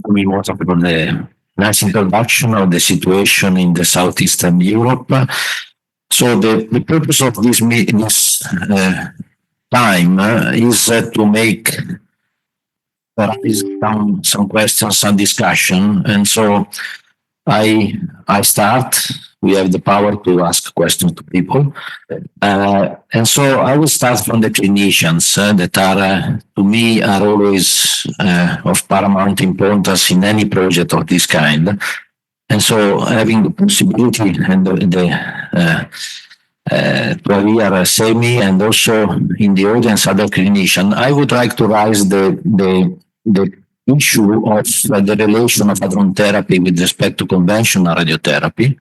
We want to put the nice introduction of the situation in the southeastern Europe. So the purpose of this time is to make raise some questions, some discussion, and so I start. We have the power to ask questions to people, and so I will start from the clinicians that are, to me, are always of paramount importance in any project of this kind. And so, having the possibility and to hear Semi and also in the audience other clinicians, I would like to raise the issue of the relation of hadron therapy with respect to conventional radiotherapy.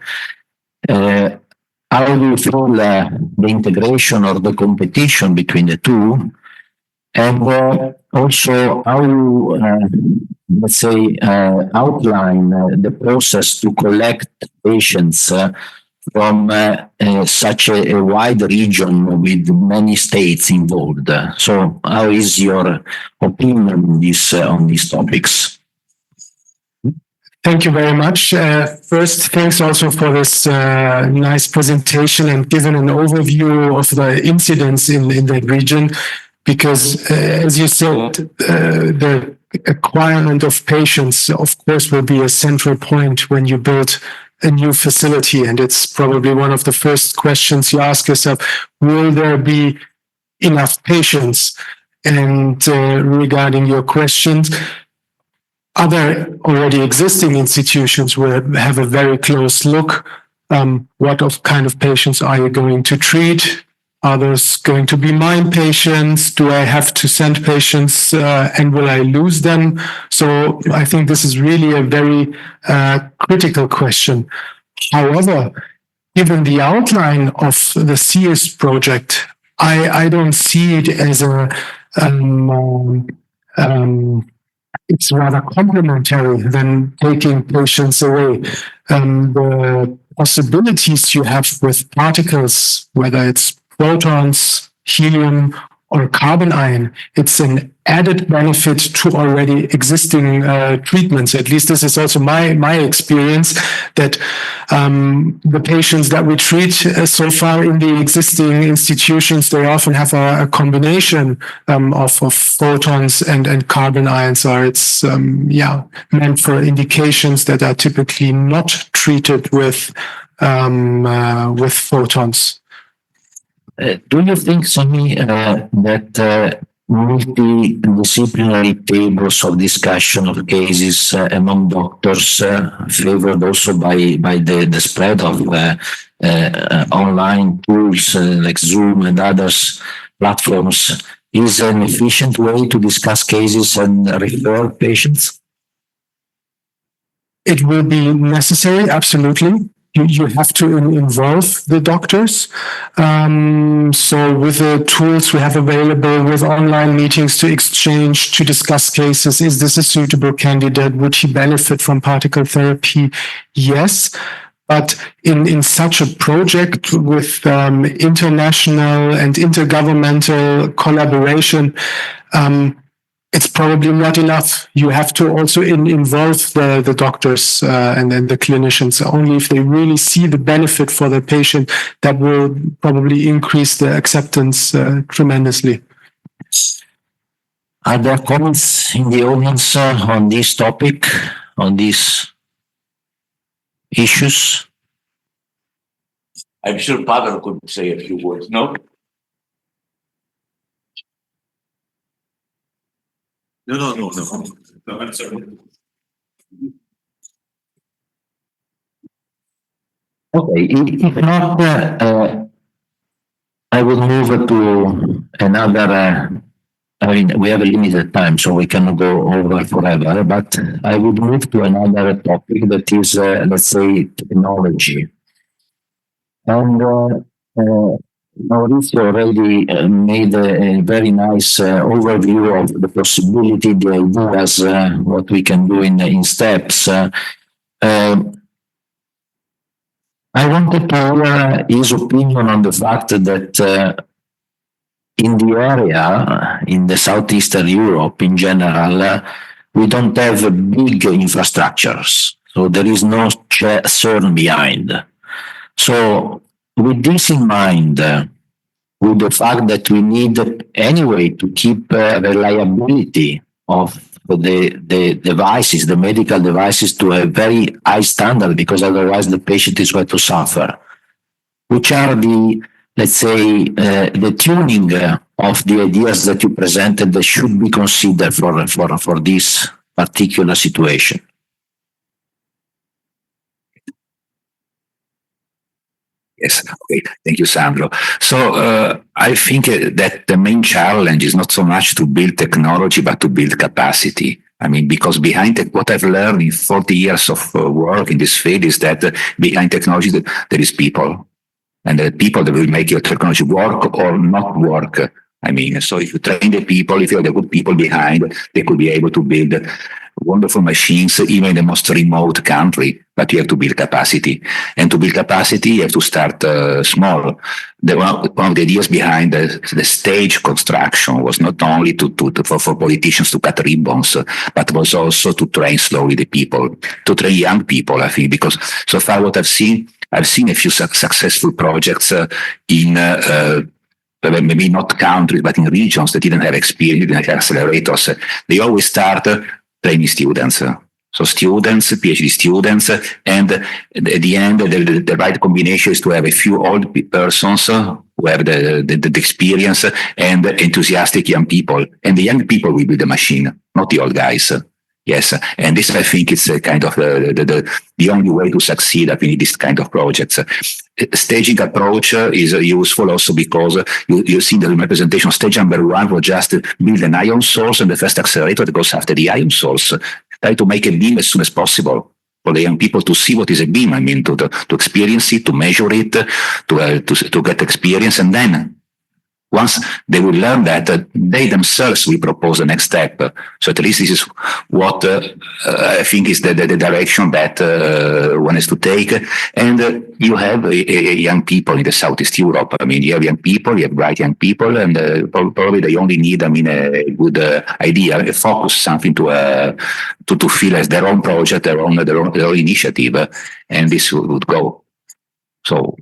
How do you feel the integration or the competition between the two? And also how you, let's say, outline the process to collect patients from such a wide region with many states involved. So how is your opinion on these topics? Thank you very much. First, thanks also for this nice presentation and giving an overview of the incidents in that region, because as you said, the acquirement of patients, of course, will be a central point when you build a new facility. And it's probably one of the first questions you ask yourself, will there be enough patients? And regarding your questions, other already existing institutions will have a very close look. What kind of patients are you going to treat? Are those going to be mine patients? Do I have to send patients and will I lose them? So I think this is really a very critical question. However, given the outline of the SEEIST project, I don't see it as it's rather complementary than taking patients away. The possibilities you have with particles, whether it's protons, helium, or carbon ion, it's an added benefit to already existing treatments. At least this is also my experience, that the patients that we treat so far in the existing institutions, they often have a combination of photons and carbon ions, or it's meant for indications that are typically not treated with photons. Do you think, Sami, that multidisciplinary tables of discussion of cases among doctors, favored also by the spread of online tools like Zoom and others platforms, is an efficient way to discuss cases and refer patients? It will be necessary, absolutely. You have to involve the doctors. So with the tools we have available, with online meetings to exchange, to discuss cases, is this a suitable candidate? Would he benefit from particle therapy? Yes. But in such a project with international and intergovernmental collaboration, it's probably not enough. You have to also involve the doctors and then the clinicians. Only if they really see the benefit for the patient, that will probably increase the acceptance tremendously. Are there comments in the audience on this topic, on these issues? I'm sure Pavel could say a few words, no? No, I'm sorry. Okay, if not, I will move to another. I mean, we have a limited time, so we cannot go over forever, but I would move to another topic that is, let's say, technology. And Mauricio already made a very nice overview of the possibility, the ideas, what we can do in steps. I wanted to hear his opinion on the fact that in the area, in the southeastern Europe in general, we don't have big infrastructures. So there is no CERN behind. So with this in mind, with the fact that we need anyway to keep reliability of the devices, the medical devices, to a very high standard, because otherwise the patient is going to suffer. Which are the, let's say, the tuning of the ideas that you presented that should be considered for this particular situation? Yes. Okay. Thank you, Sandro. So I think that the main challenge is not so much to build technology, but to build capacity. I mean, because behind what I've learned in 40 years of work in this field is that behind technology, there is people. And the people that will make your technology work or not work. I mean, so if you train the people, if you have the good people behind, they could be able to build wonderful machines, even in the most remote country. But you have to build capacity. And to build capacity, you have to start small. One of the ideas behind the stage construction was not only for politicians to cut ribbons, but was also to train slowly the people, to train young people, I think, because so far what I've seen a few successful projects in maybe not countries, but in regions that didn't have experience, didn't have accelerators. They always start training students. So students, PhD students, and at the end, the right combination is to have a few old persons who have the experience and enthusiastic young people. And the young people will be the machine, not the old guys. Yes, and this I think is a kind of the only way to succeed. I think in this kind of projects, staging approach is useful also because you see that in my presentation, stage number one was just build an ion source and the first accelerator that goes after the ion source. Try to make a beam as soon as possible for the young people to see what is a beam. I mean, to experience it, to measure it, to get experience, and then once they will learn that, they themselves will propose the next step. So at least this is what I think is the direction that one has to take. And you have young people in the Southeast Europe. I mean, you have young people, you have bright young people, and probably they only need, I mean, a good idea, a focus, something to feel as their own project, their own initiative, and this would go. So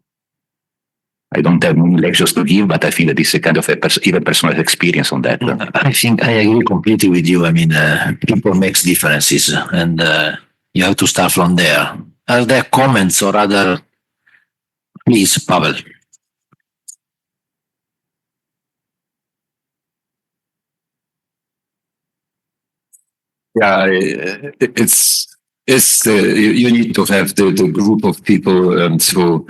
I don't have many lectures to give, but I think that it's a kind of even personal experience on that. I think I agree completely with you. I mean, people makes differences, and you have to start from there. Are there comments or other? Please, Pavel. Yeah, you need to have the group of people and to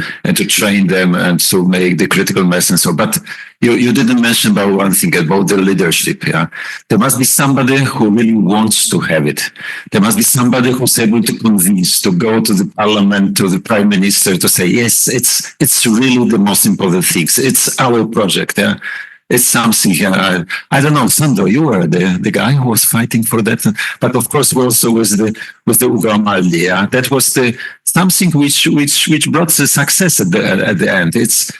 train them and to make the critical mass and so. But you didn't mention about one thing about the leadership. Yeah, there must be somebody who really wants to have it. There must be somebody who's able to convince, to go to the parliament, to the prime minister, to say yes, it's really the most important things. It's our project. Yeah. It's something, I don't know, Sandro, you were the guy who was fighting for that. But of course, also with the Ugo Amaldi, yeah? That was something which brought the success at the end. It's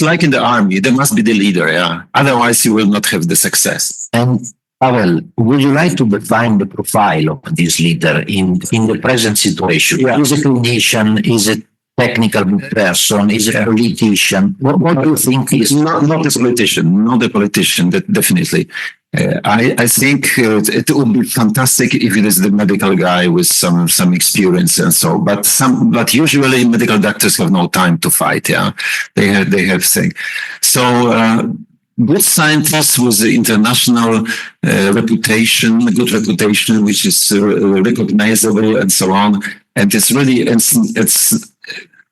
like in the army, there must be the leader, yeah. Otherwise you will not have the success. And Pavel, would you like to define the profile of this leader in the present situation? Yeah. Is a clinician? Is it technical person? Is a politician? What do you think is not a politician? That definitely. I think it would be fantastic if it is the medical guy with some experience and so. But usually medical doctors have no time to fight. Yeah, they have thing. So. Good scientists with international reputation, good reputation, which is recognizable and so on. And it's really, it's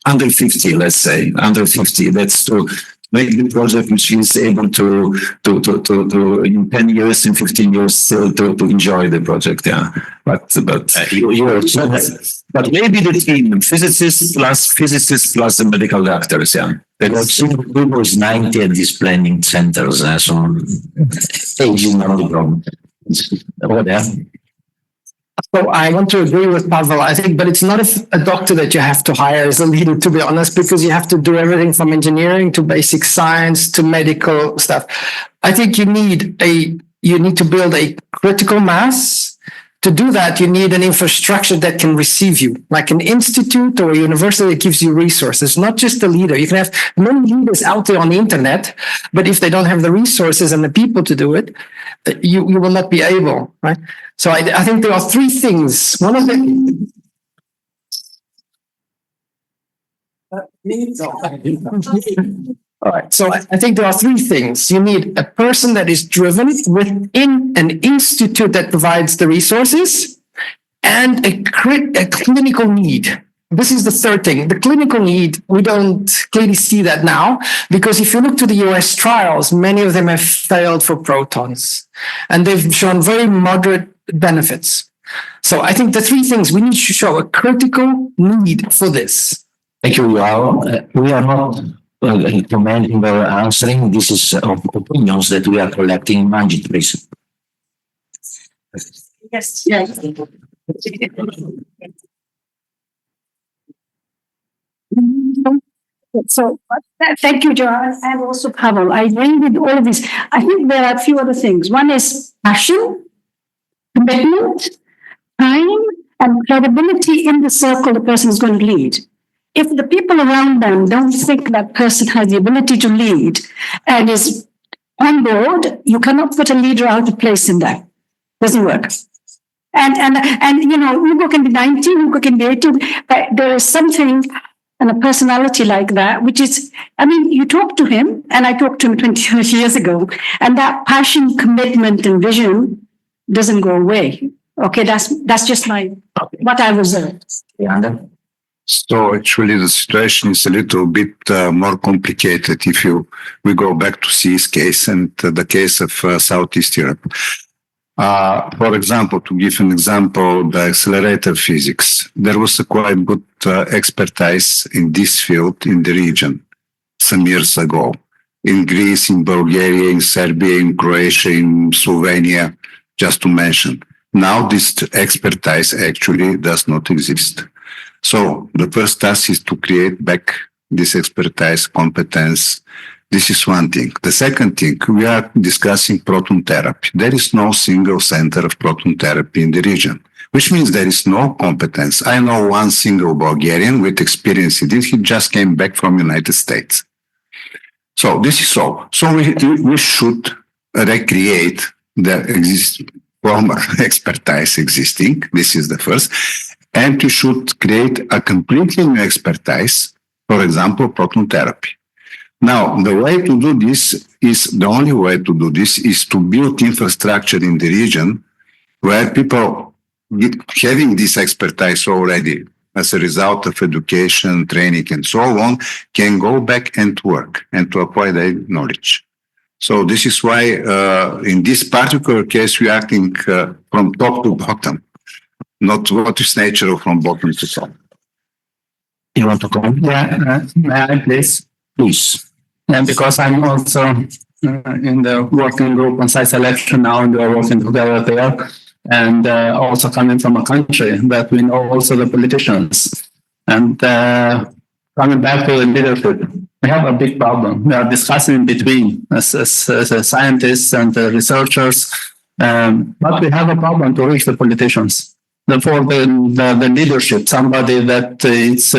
under 50, let's say, under 50. That's to make the project which is able to in 10 years, in 15 years, still to enjoy the project. Yeah. But maybe the team, physicists plus the medical doctors. Yeah. Singapore is 90 at these planning centers, so age is not the problem. Over there. So I want to agree with Pavel, I think, but it's not a doctor that you have to hire as a leader, to be honest, because you have to do everything from engineering to basic science to medical stuff. I think you need you need to build a critical mass. To do that, you need an infrastructure that can receive you, like an institute or a university that gives you resources, not just a leader. You can have many leaders out there on the internet, but if they don't have the resources and the people to do it, you will not be able, right? So I think there are three things. One of them. All right. So I think there are three things. You need a person that is driven within an institute that provides the resources and a clinical need. This is the third thing. The clinical need, we don't clearly see that now, because if you look to the US trials, many of them have failed for protons and they've shown very moderate benefits. So I think the three things, we need to show a critical need for this. Thank you, Joao. We are not commenting or answering. This is opinions that we are collecting. Manjit, please. Yes. Yes. So thank you, Joao, and also Pavel. I agree with all of this. I think there are a few other things. One is passion, commitment, time, and credibility in the circle the person is going to lead. If the people around them don't think that person has the ability to lead and is on board, you cannot put a leader out of place in that. Doesn't work. And you know, Hugo can be 19, Hugo can be 18, but there is something and a personality like that, which is, I mean, you talk to him, and I talked to him 20 years ago, and that passion, commitment, and vision doesn't go away. Okay, that's just what I observed. Yeah. So actually the situation is a little bit more complicated if we go back to SEEIST case and the case of Southeast Europe. For example, to give an example, the accelerator physics, there was a quite good expertise in this field in the region some years ago. In Greece, in Bulgaria, in Serbia, in Croatia, in Slovenia, just to mention. Now this expertise actually does not exist. So the first task is to create back this expertise, competence. This is one thing. The second thing, we are discussing proton therapy. There is no single center of proton therapy in the region, which means there is no competence. I know one single Bulgarian with experience in this. He just came back from United States. So this is all. So we should recreate the former expertise existing. This is the first. And you should create a completely new expertise, for example, proton therapy. Now, the only way to do this is to build infrastructure in the region where people having this expertise already as a result of education, training, and so on, can go back and work and to apply their knowledge. So this is why in this particular case, we're acting from top to bottom. Not what is natural from bottom to top. You want to comment? Yeah, may I please? Please. And because I'm also in the working group on site selection now, and we're working together there, and also coming from a country that we know also the politicians. And coming back to the leadership, we have a big problem. We are discussing in between as scientists and researchers, but we have a problem to reach the politicians. For the leadership, somebody that is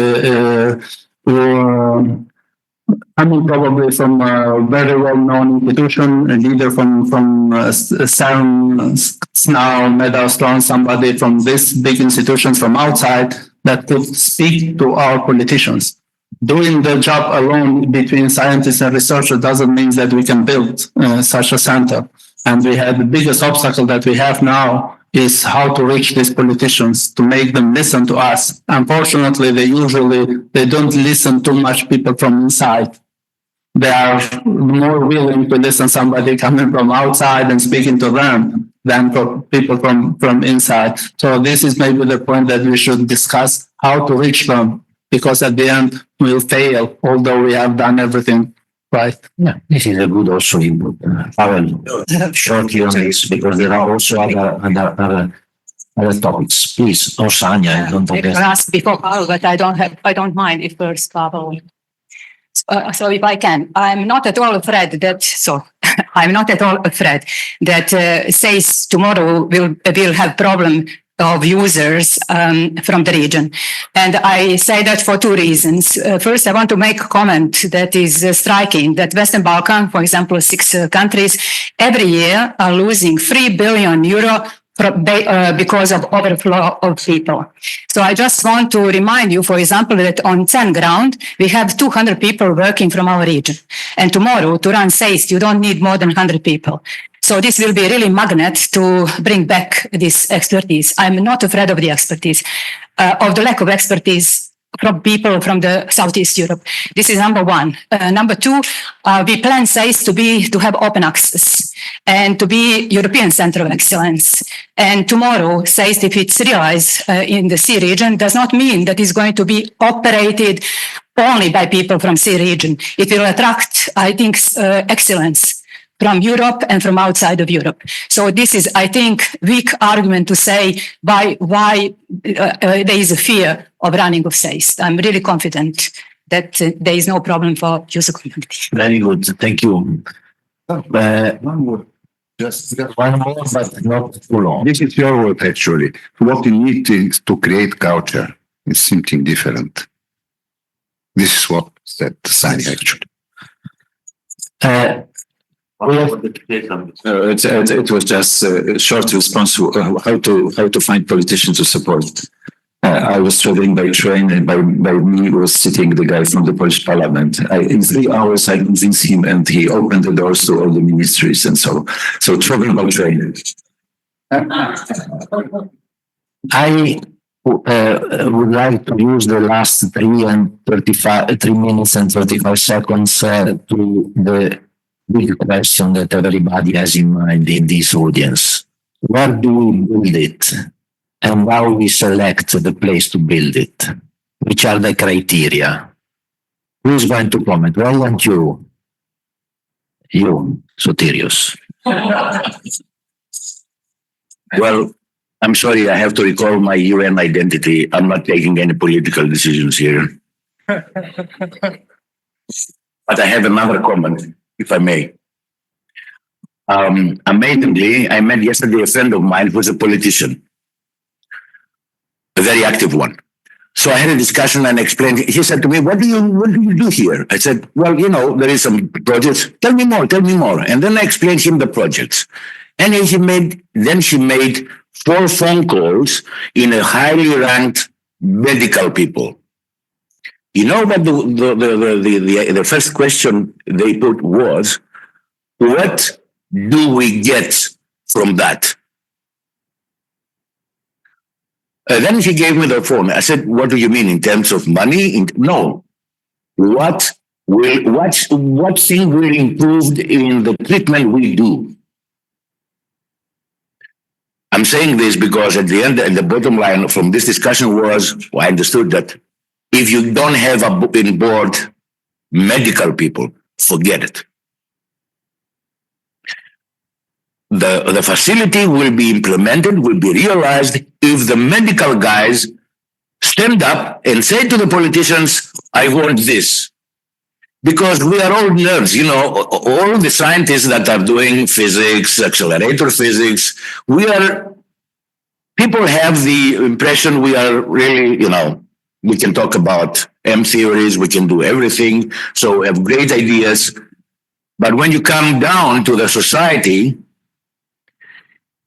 coming probably from a very well-known institution, a leader from CERN, SNAR, Medalstone, somebody from these big institutions from outside that could speak to our politicians. Doing the job alone between scientists and researchers doesn't mean that we can build such a center. And we have the biggest obstacle that we have now is how to reach these politicians, to make them listen to us. Unfortunately, they don't listen too much people from inside. They are more willing to listen to somebody coming from outside and speaking to them than for people from inside. So this is maybe the point that we should discuss, how to reach them, because at the end we'll fail, although we have done everything right. Yeah, this is a good also input. Pavel, shortly on this, because there are also other topics. Please, or Sanya, don't I forget. asked before Pavel, but I don't mind if first Pavel. So if I can, I'm not at all afraid that, so I'm not at all afraid that SEEIST tomorrow will have problem of users from the region. And I say that for two reasons. First, I want to make a comment that is striking, that Western Balkan, for example, 6 countries, every year are losing 3 billion euro because of overflow of people. So I just want to remind you, for example, that on 10 ground, we have 200 people working from our region. And tomorrow, to run SEEIST, you don't need more than 100 people. So this will be really magnet to bring back this expertise. I'm not afraid of the expertise, of the lack of expertise from people from the Southeast Europe. This is number one. Number two, we plan SEEIST to have open access and to be European Center of Excellence. And tomorrow, SEEIST, if it's realized in the sea region, does not mean that it's going to be operated only by people from sea region. It will attract, I think, excellence from Europe and from outside of Europe. So this is, I think, weak argument to say why there is a fear of running of SEEIST. I'm really confident that there is no problem for user community. Very good. Thank you. One more. Just one more, but not too long. This is your work, actually. What you need is to create culture. It's something different. This is what that sign actually. It was just a short response to how to find politicians to support. I was traveling by train, and by me was sitting the guy from the Polish Parliament. In 3 hours, I convinced him, and he opened the doors to all the ministries, and so traveling by train. I would like to use the last 3 minutes and 35 seconds to the big question that everybody has in mind in this audience. Where do we build it? And how we select the place to build it? Which are the criteria? Who is going to comment? Why don't you? You, Sotirios. Well, I'm sorry, I have to recall my UN identity. I'm not taking any political decisions here. But I have another comment, if I may. Amazingly, I met yesterday a friend of mine who's a politician, a very active one. So I had a discussion and explained. He said to me, what do you do here? I said, well, there is some projects. Tell me more. And then I explained him the projects. And he made 4 phone calls in a highly ranked medical people. You know what the first question they put was, what do we get from that? Then he gave me the phone. I said, what do you mean in terms of money? No. What thing will improve in the treatment we do? I'm saying this because at the end, and the bottom line from this discussion was, I understood that if you don't have in board medical people, forget it. The facility will be implemented, will be realized if the medical guys stand up and say to the politicians, I want this. Because we are all nerds, all the scientists that are doing physics, accelerator physics, people have the impression we are really, we can talk about M theories, we can do everything, so we have great ideas. But when you come down to the society,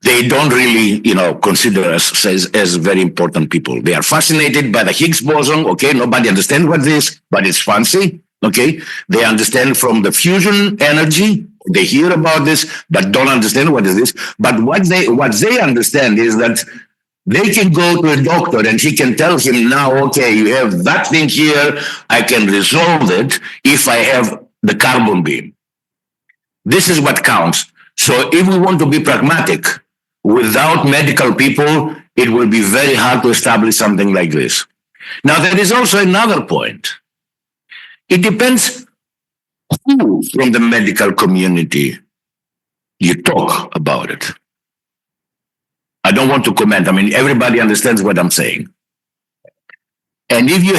they don't really, consider us as very important people. They are fascinated by the Higgs boson. Okay, nobody understands what this is, but it's fancy. Okay, they understand from the fusion energy. They hear about this, but don't understand what is this. But what they understand is that they can go to a doctor and he can tell him now, okay, you have that thing here. I can resolve it if I have the carbon beam. This is what counts. So if we want to be pragmatic, without medical people, it will be very hard to establish something like this. Now, there is also another point. It depends who from the medical community you talk about it. I don't want to comment. I mean, everybody understands what I'm saying. And if you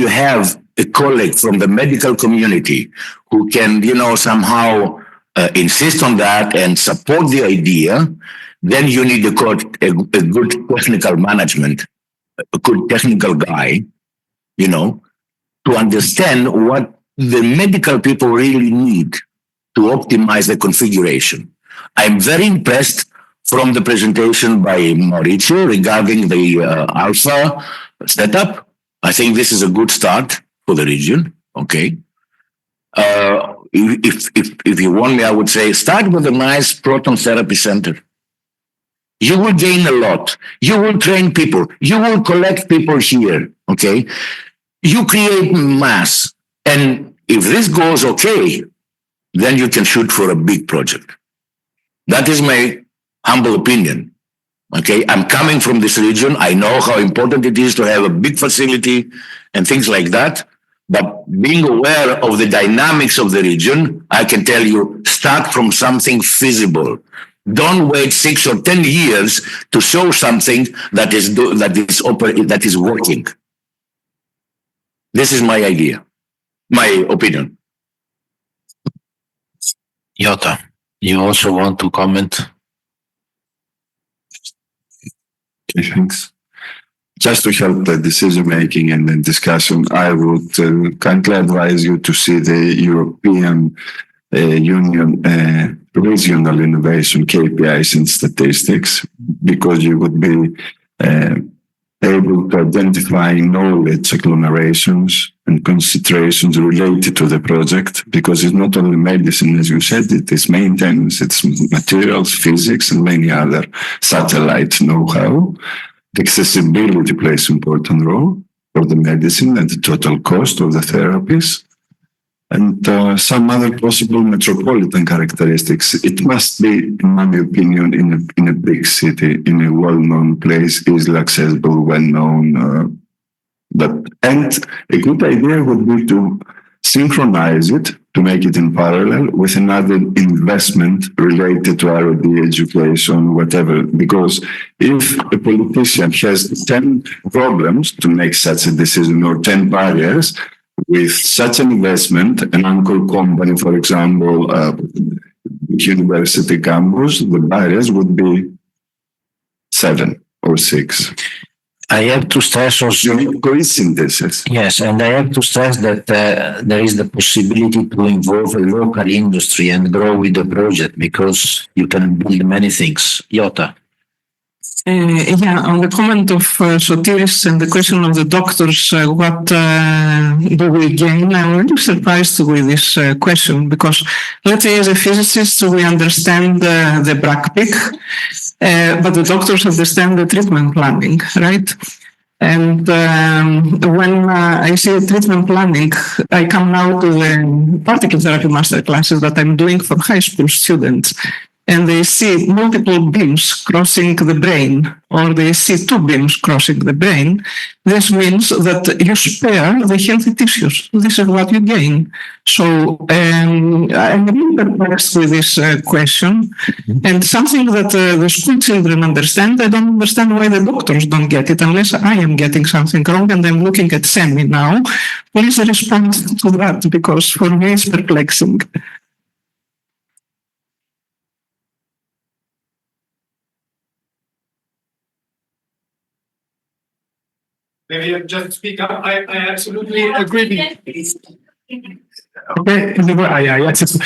have a colleague from the medical community who can, somehow insist on that and support the idea, then you need a good technical management, a good technical guy, to understand what the medical people really need to optimize the configuration. I'm very impressed from the presentation by Mauricio regarding the alpha setup. I think this is a good start for the region. Okay. If you want me, I would say start with a nice proton therapy center. You will gain a lot. You will train people. You will collect people here. Okay. You create mass. And if this goes okay, then you can shoot for a big project. That is my humble opinion. Okay. I'm coming from this region. I know how important it is to have a big facility and things like that. But being aware of the dynamics of the region, I can tell you, start from something feasible. Don't wait 6 or 10 years to show something that is working. This is my idea, my opinion. Jota, you also want to comment? Okay, thanks. Just to help the decision making and the discussion, I would kindly advise you to see the European Union regional innovation KPIs and statistics, because you would be able to identify knowledge agglomerations and concentrations related to the project, because it's not only medicine, as you said, it is maintenance, it's materials, physics, and many other satellite know-how. The accessibility plays an important role for the medicine and the total cost of the therapies, and some other possible metropolitan characteristics. It must be, in my opinion, in a big city, in a well-known place, easily accessible, well-known. And a good idea would be to synchronize it, to make it in parallel with another investment related to R&D, education, whatever. Because if a politician has 10 problems to make such a decision, or 10 barriers, with such an investment, an anchor company, for example, university campus, the barriers would be 7 or 6. I have to stress also. Coincidences. Yes, and I have to stress that there is the possibility to involve a local industry and grow with the project, because you can build many things. Jota. On the comment of Sotiris and the question of the doctors, what do we gain? I'm really surprised with this question, because let's say as a physicist, we understand the Bragg peak, but the doctors understand the treatment planning, right? And when I see treatment planning, I come now to the particle therapy master classes that I'm doing for high school students. And they see multiple beams crossing the brain, or they see 2 beams crossing the brain. This means that you spare the healthy tissues. This is what you gain. So I'm really perplexed with this question. And something that the school children understand, I don't understand why the doctors don't get it, unless I am getting something wrong and I'm looking at Semi now. Please respond to that, because for me it's perplexing. Maybe I just speak up. I absolutely agree. Okay, yes.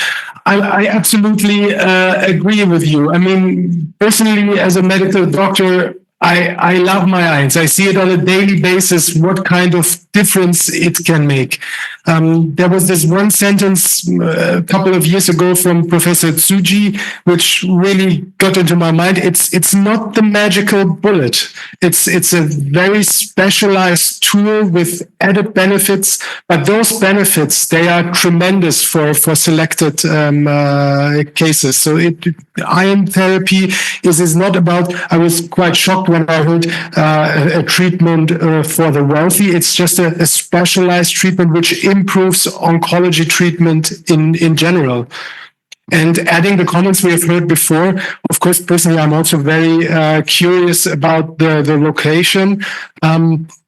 I absolutely agree with you. I mean, personally, as a medical doctor, I love my eyes. I see it on a daily basis, what kind of difference it can make. There was this one sentence a couple of years ago from Professor Tsuji, which really got into my mind. It's not the magical bullet. It's a very specialized tool with added benefits, but those benefits, they are tremendous for selected cases. So ion therapy is not about, I was quite shocked when I heard a treatment for the wealthy. It's just a specialized treatment which improves oncology treatment in general. And adding the comments we have heard before, of course, personally, I'm also very curious about the location.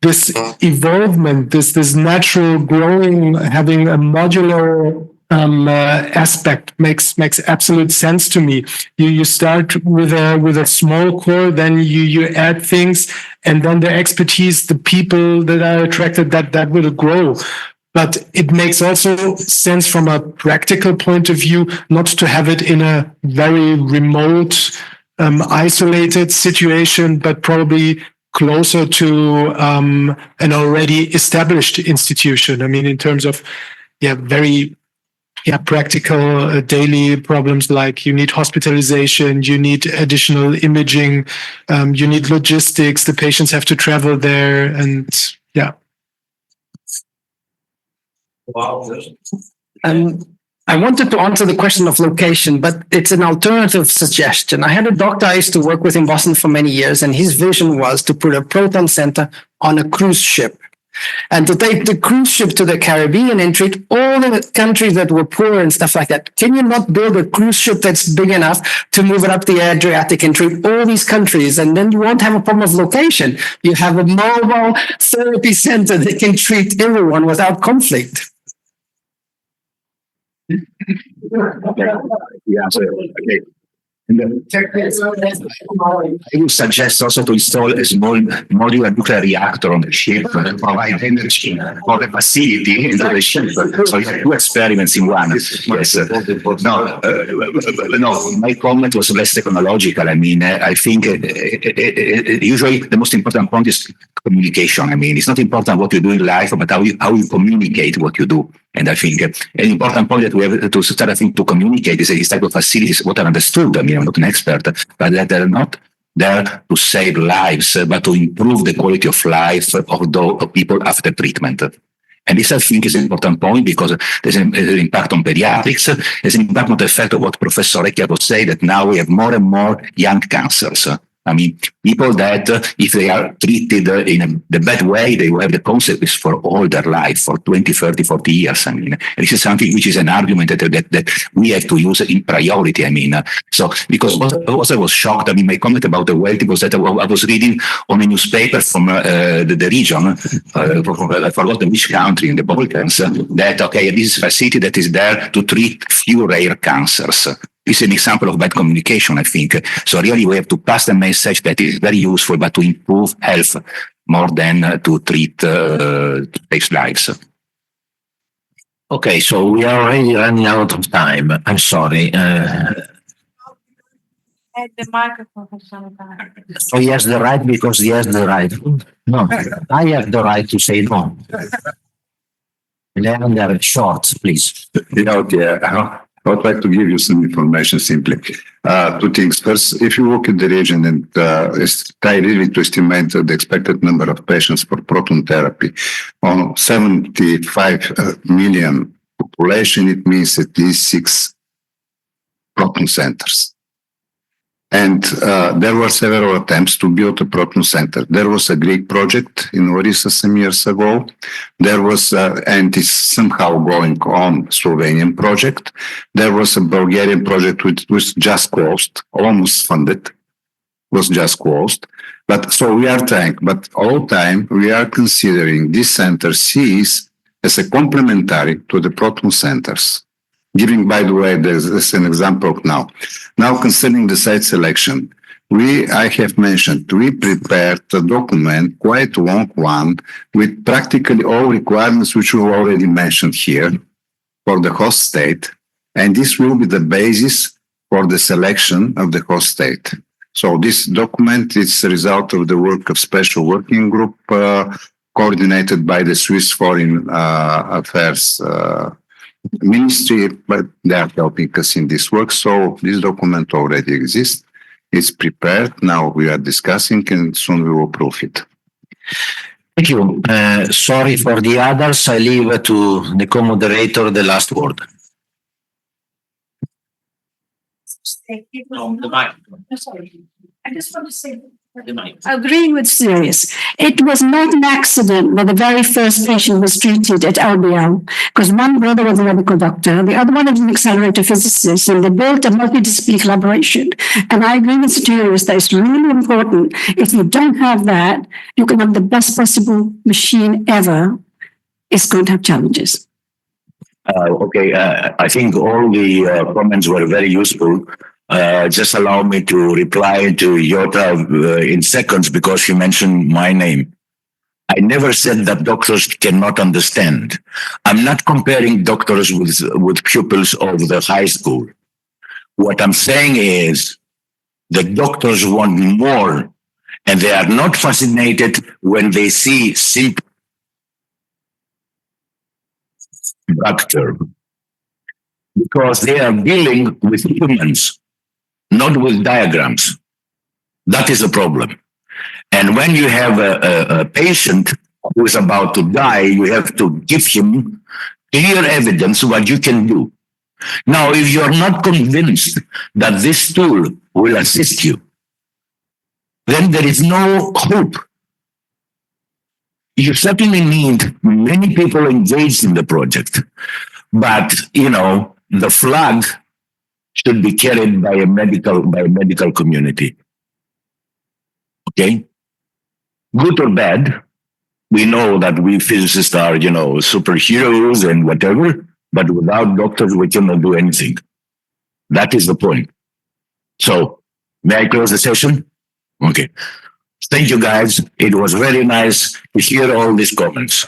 This evolvement, this natural growing, having a modular aspect makes absolute sense to me. You start with a small core, then you add things, and then the expertise, the people that are attracted, that will grow. But it makes also sense from a practical point of view not to have it in a very remote, isolated situation, but probably closer to an already established institution. I mean, in terms of very practical daily problems, like you need hospitalization, you need additional imaging, you need logistics, the patients have to travel there, and I wanted to answer the question of location, but it's an alternative suggestion. I had a doctor I used to work with in Boston for many years, and his vision was to put a proton center on a cruise ship and to take the cruise ship to the Caribbean and treat all the countries that were poor and stuff like that. Can you not build a cruise ship that's big enough to move it up the Adriatic and treat all these countries? And then you won't have a problem of location. You have a mobile therapy center that can treat everyone without conflict. Yeah, so, okay. I would suggest also to install a small modular nuclear reactor on the ship and provide energy for the facility into the ship. So you have two experiments in one. Yes. No, my comment was less technological. I mean, I think usually the most important point is communication. I mean, it's not important what you do in life, but how you communicate what you do. And I think an important point that we have to start, I think, to communicate is that these type of facilities, what are understood. I mean, I'm not an expert, but that they're not there to save lives, but to improve the quality of life of people after treatment. And this, I think, is an important point because there's an impact on pediatrics. There's an impact on the effect of what Professor Recchia was saying, that now we have more and more young cancers. I mean, people that if they are treated in the bad way, they will have the consequences for all their life, for 20, 30, 40 years. I mean, this is something which is an argument that we have to use in priority. I mean, so because also I was shocked. I mean, my comment about the wealthy was that I was reading on a newspaper from the region, I forgot which country in the Balkans, that, okay, this is a facility that is there to treat few rare cancers. It's an example of bad communication, I think. So really we have to pass the message that is very useful, but to improve health more than to treat save lives. Okay, so we are already running out of time. I'm sorry. At the microphone for some time. So he has the right because he has the right. No, I have the right to say no. Leander, short, please. Okay. I would like to give you some information simply. Two things. First, if you look at the region and try really to estimate the expected number of patients for proton therapy on 75 million population, it means at least 6 proton centers. And there were several attempts to build a proton center. There was a Greek project in Orissa some years ago. There was, and it's somehow going on, Slovenian project. There was a Bulgarian project which was just closed, almost funded, was just closed. But so we are trying, but all time we are considering this center SEEIST as a complementary to the proton centers. Giving, by the way, there's an example now. Now, concerning the site selection, I have mentioned, we prepared a document, quite a long one, with practically all requirements which we already mentioned here for the host state. And this will be the basis for the selection of the host state. So this document is the result of the work of special working group coordinated by the Swiss Foreign Affairs Ministry, but they are helping us in this work. So this document already exists. It's prepared. Now we are discussing and soon we will approve it. Thank you. Sorry for the others. I leave to the co-moderator the last word. I just want to say, agreeing with SEEIST, it was not an accident that the very first patient was treated at LBL, because one brother was a medical doctor, the other one was an accelerator physicist, and they built a multidisciplinary collaboration. And I agree with SEEIST that it's really important. If you don't have that, you can have the best possible machine ever. It's going to have challenges. I think all the comments were very useful. Just allow me to reply to Yota in seconds because he mentioned my name. I never said that doctors cannot understand. I'm not comparing doctors with pupils of the high school. What I'm saying is the doctors want more, and they are not fascinated when they see simple structure, because they are dealing with humans, not with diagrams. That is a problem. And when you have a patient who is about to die, you have to give him clear evidence what you can do. Now, if you're not convinced that this tool will assist you, then there is no hope. You certainly need many people engaged in the project, but the flag should be carried by a medical community. Okay? Good or bad, we know that we physicists are, superheroes and whatever, but without doctors, we cannot do anything. That is the point. So, may I close the session? Okay. Thank you, guys. It was very nice to hear all these comments.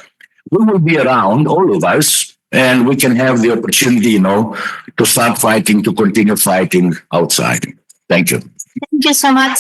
We will be around, all of us, and we can have the opportunity, to start fighting, to continue fighting outside. Thank you. Thank you so much.